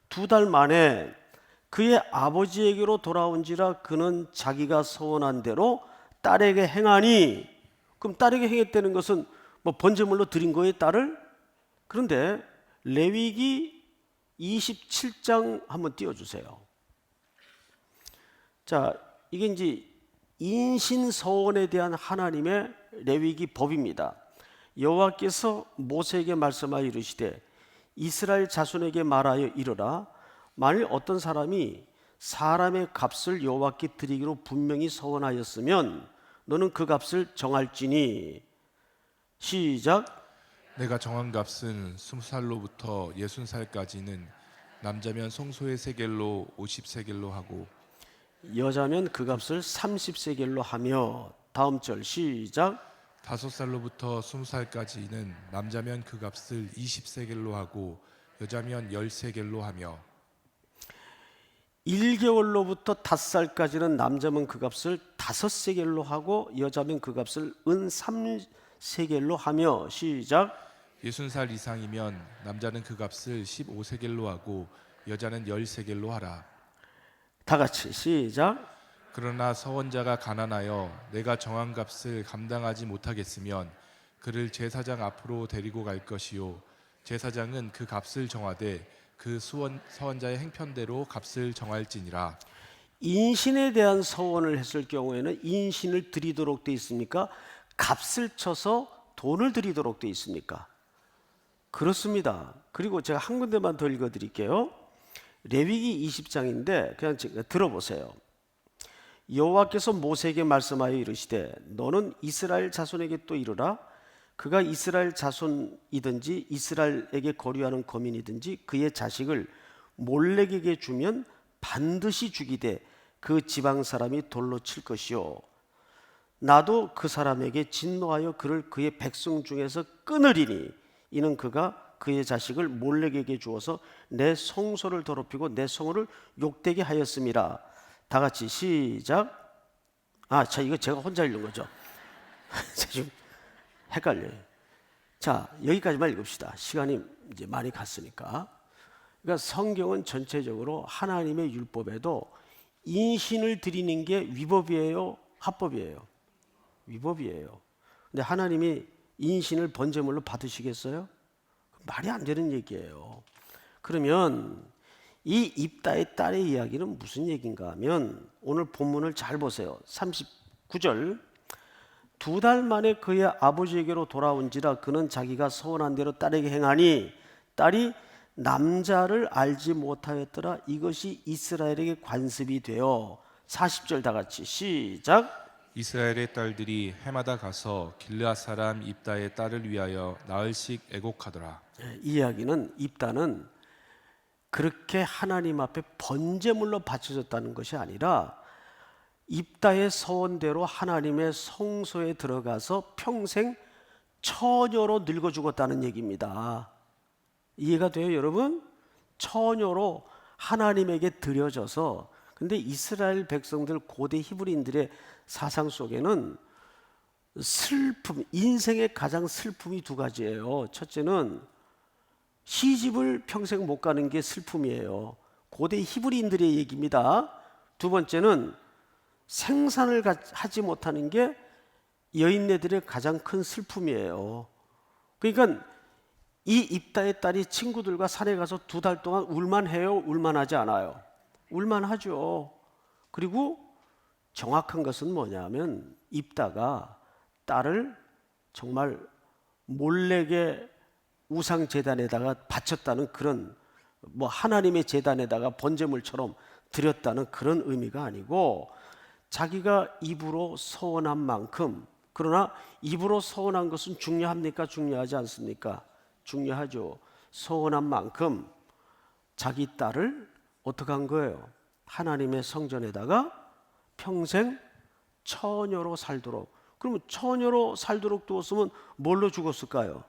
2달 만에 그의 아버지에게로 돌아온지라 그는 자기가 서원한 대로 딸에게 행하니. 그럼 딸에게 행했다는 것은 뭐 번제물로 드린 거예요, 딸을? 그런데 레위기 27장 한번 띄워주세요. 자, 이게 이제 인신서원에 대한 하나님의 레위기 법입니다. 여호와께서 모세에게 말씀하여 이르시되 이스라엘 자손에게 말하여 이르라. 만일 어떤 사람이 사람의 값을 여호와께 드리기로 분명히 서원하였으면 너는 그 값을 정할지니. 시작. 내가 정한 값은 20살로부터 60살까지는 남자면 송소의 세겔로 50세겔로 하고 여자면 그 값을 30세겔로 하며. 다음 절 시작. 5살로부터 20살까지는 남자면 그 값을 20세겔로 하고 여자면 10세겔로 하며 1개월로부터 5살까지는 남자면 그 값을 5세겔로 하고 여자면 그 값을 은 3세겔로 하며. 시작. 60살 이상이면 남자는 그 값을 15세겔로 하고 여자는 10세겔로 하라. 다 같이 시작. 그러나 서원자가 가난하여 내가 정한 값을 감당하지 못하겠으면 그를 제사장 앞으로 데리고 갈 것이요 제사장은 그 값을 정하되 그 서원자의 행편대로 값을 정할지니라. 인신에 대한 서원을 했을 경우에는 인신을 드리도록 돼 있습니까? 값을 쳐서 돈을 드리도록 돼 있습니까? 그렇습니다. 그리고 제가 한 군데만 더 읽어 드릴게요. 레위기 20장인데 그냥 들어보세요. 여호와께서 모세에게 말씀하여 이르시되 너는 이스라엘 자손에게 또 이르라. 그가 이스라엘 자손이든지 이스라엘에게 거류하는 거민이든지 그의 자식을 몰렉에게 주면 반드시 죽이되 그 지방 사람이 돌로 칠 것이요 나도 그 사람에게 진노하여 그를 그의 백성 중에서 끊으리니 이는 그가 그의 자식을 몰렉에게 주어서 내 성소를 더럽히고 내 성을 욕되게 하였음이라. 다 같이 시작. 자, 이거 제가 혼자 읽는 거죠. 지금 헷갈려요. 자, 여기까지만 읽읍시다. 시간이 이제 많이 갔으니까. 그러니까 성경은 전체적으로 하나님의 율법에도 인신을 드리는 게 위법이에요, 합법이에요? 위법이에요. 근데 하나님이 인신을 번제물로 받으시겠어요? 말이 안 되는 얘기예요. 그러면 이 입다의 딸의 이야기는 무슨 얘기인가 하면 오늘 본문을 잘 보세요. 39절 2달 만에 그의 아버지에게로 돌아온지라 그는 자기가 서원한 대로 딸에게 행하니 딸이 남자를 알지 못하였더라. 이것이 이스라엘에게 관습이 되어. 40절 다 같이 시작. 이스라엘의 딸들이 해마다 가서 길르앗 사람 입다의 딸을 위하여 나흘씩 애곡하더라. 이 이야기는 입다는 그렇게 하나님 앞에 번제물로 바쳐졌다는 것이 아니라 입다의 서원대로 하나님의 성소에 들어가서 평생 처녀로 늙어 죽었다는 얘기입니다. 이해가 돼요, 여러분? 처녀로 하나님에게 드려져서. 근데 이스라엘 백성들, 고대 히브리인들의 사상 속에는 슬픔, 인생의 가장 슬픔이 2가지예요. 첫째는 시집을 평생 못 가는 게 슬픔이에요. 고대 히브리인들의 얘기입니다. 2번째는 생산을 하지 못하는 게 여인네들의 가장 큰 슬픔이에요. 그러니까 이 입다의 딸이 친구들과 산에 가서 2달 동안 울만 해요? 울만 하지 않아요? 울만 하죠. 그리고 정확한 것은 뭐냐면 입다가 딸을 정말 몰렉의 우상 제단에다가 바쳤다는 그런 뭐 하나님의 제단에다가 번제물처럼 드렸다는 그런 의미가 아니고 자기가 입으로 서원한 만큼. 그러나 입으로 서원한 것은 중요합니까? 중요하지 않습니까? 중요하죠. 서원한 만큼 자기 딸을 어떻게 한 거예요? 하나님의 성전에다가 평생 처녀로 살도록. 그러면 처녀로 살도록 두었으면 뭘로 죽었을까요?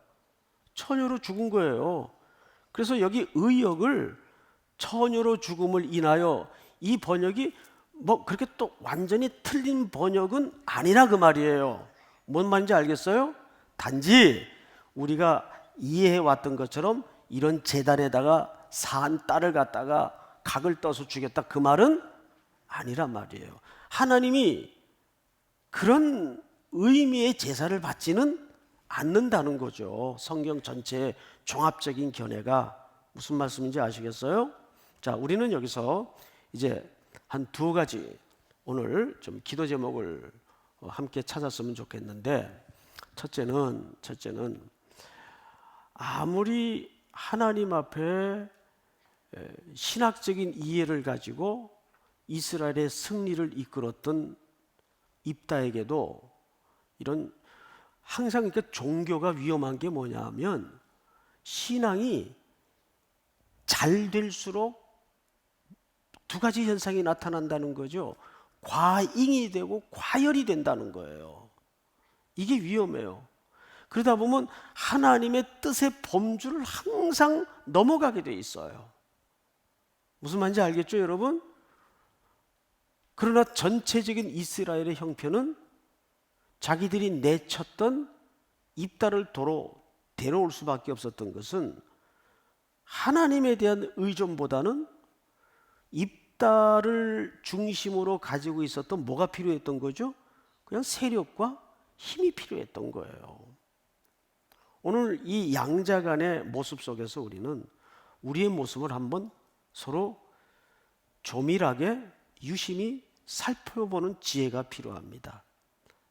처녀로 죽은 거예요. 그래서 여기 의역을 처녀로 죽음을 인하여, 이 번역이 뭐 그렇게 또 완전히 틀린 번역은 아니라 그 말이에요. 뭔 말인지 알겠어요? 단지 우리가 이해해 왔던 것처럼 이런 제단에다가 산 딸을 갖다가 각을 떠서 죽였다, 그 말은 아니란 말이에요. 하나님이 그런 의미의 제사를 받지는 않는다는 거죠. 성경 전체의 종합적인 견해가 무슨 말씀인지 아시겠어요? 자, 우리는 여기서 이제 한 두 가지 오늘 좀 기도 제목을 함께 찾았으면 좋겠는데, 첫째는 아무리 하나님 앞에 신학적인 이해를 가지고 이스라엘의 승리를 이끌었던 입다에게도 이런 항상 그러니까 종교가 위험한 게 뭐냐면 신앙이 잘 될수록 두 가지 현상이 나타난다는 거죠. 과잉이 되고 과열이 된다는 거예요. 이게 위험해요. 그러다 보면 하나님의 뜻의 범주를 항상 넘어가게 돼 있어요. 무슨 말인지 알겠죠, 여러분? 그러나 전체적인 이스라엘의 형편은 자기들이 내쳤던 입다를 도로 데려올 수밖에 없었던 것은 하나님에 대한 의존보다는 입다를 중심으로 가지고 있었던 뭐가 필요했던 거죠? 그냥 세력과 힘이 필요했던 거예요. 오늘 이 양자 간의 모습 속에서 우리는 우리의 모습을 한번 서로 조밀하게 유심히 살펴보는 지혜가 필요합니다.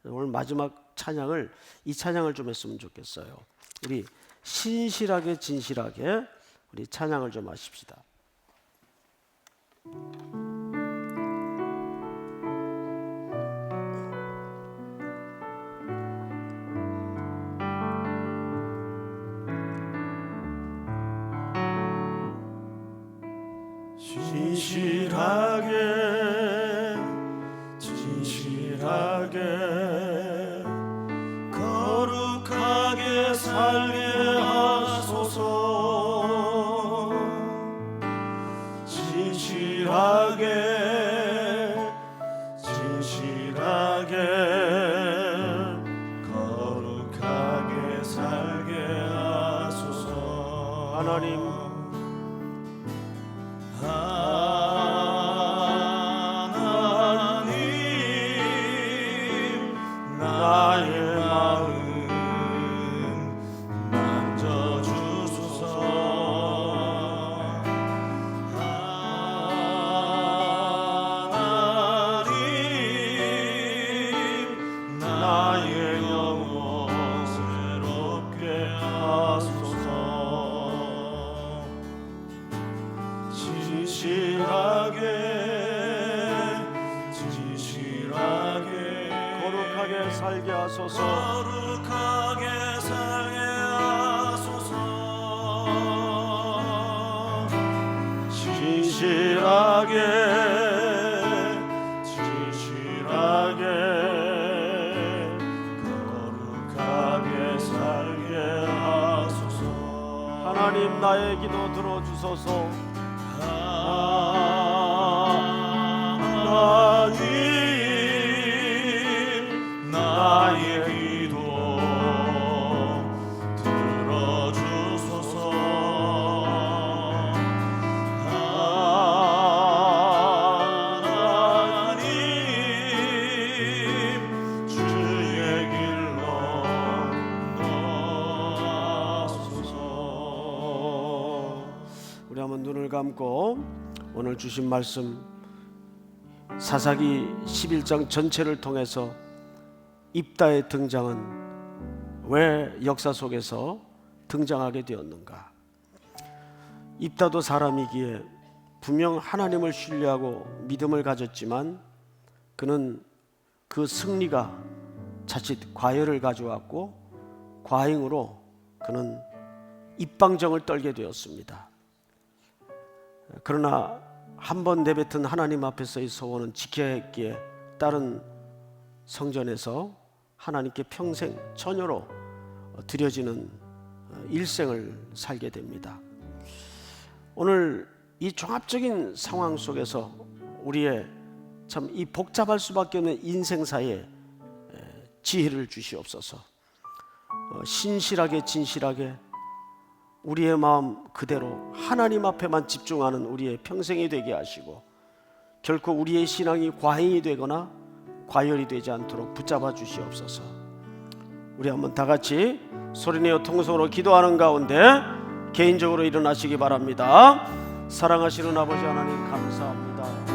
오늘 마지막 찬양을, 이 찬양을 좀 했으면 좋겠어요. 우리 신실하게 진실하게 우리 찬양을 좀 하십시다. 진실하게 진실하게 거룩하게 살게 하소서. 진실하게 진실하게 거룩하게 살게 하소서. 하나님, 나의 마음 만져주소서. 하나님, 나의 영혼 새롭게 하소서. 진실하게 거룩하게 살게 하소서. 거룩하게 살게 하소서. 진실하게 진실하게 거룩하게 살게 하소서. 하나님, 나의 기도 들어주소서. 하나님, 나의 기도 들어주소서. 하나님, 주의 길로 인도하소서. 우리 한번 눈을 감고 오늘 주신 말씀 사사기 11장 전체를 통해서 입다의 등장은 왜 역사 속에서 등장하게 되었는가? 입다도 사람이기에 분명 하나님을 신뢰하고 믿음을 가졌지만 그는 그 승리가 자칫 과열을 가져왔고 과잉으로 그는 입방정을 떨게 되었습니다. 그러나 한번 내뱉은 하나님 앞에서의 소원은 지켜야 했기에 다른 성전에서 하나님께 평생 처녀로 드려지는 일생을 살게 됩니다. 오늘 이 종합적인 상황 속에서 우리의 참 이 복잡할 수밖에 없는 인생사에 지혜를 주시옵소서. 신실하게 진실하게 우리의 마음 그대로 하나님 앞에만 집중하는 우리의 평생이 되게 하시고, 결코 우리의 신앙이 과잉이 되거나 과열이 되지 않도록 붙잡아 주시옵소서. 우리 한번 다 같이 소리내어 통성으로 기도하는 가운데 개인적으로 일어나시기 바랍니다. 사랑하시는 아버지 하나님 감사합니다.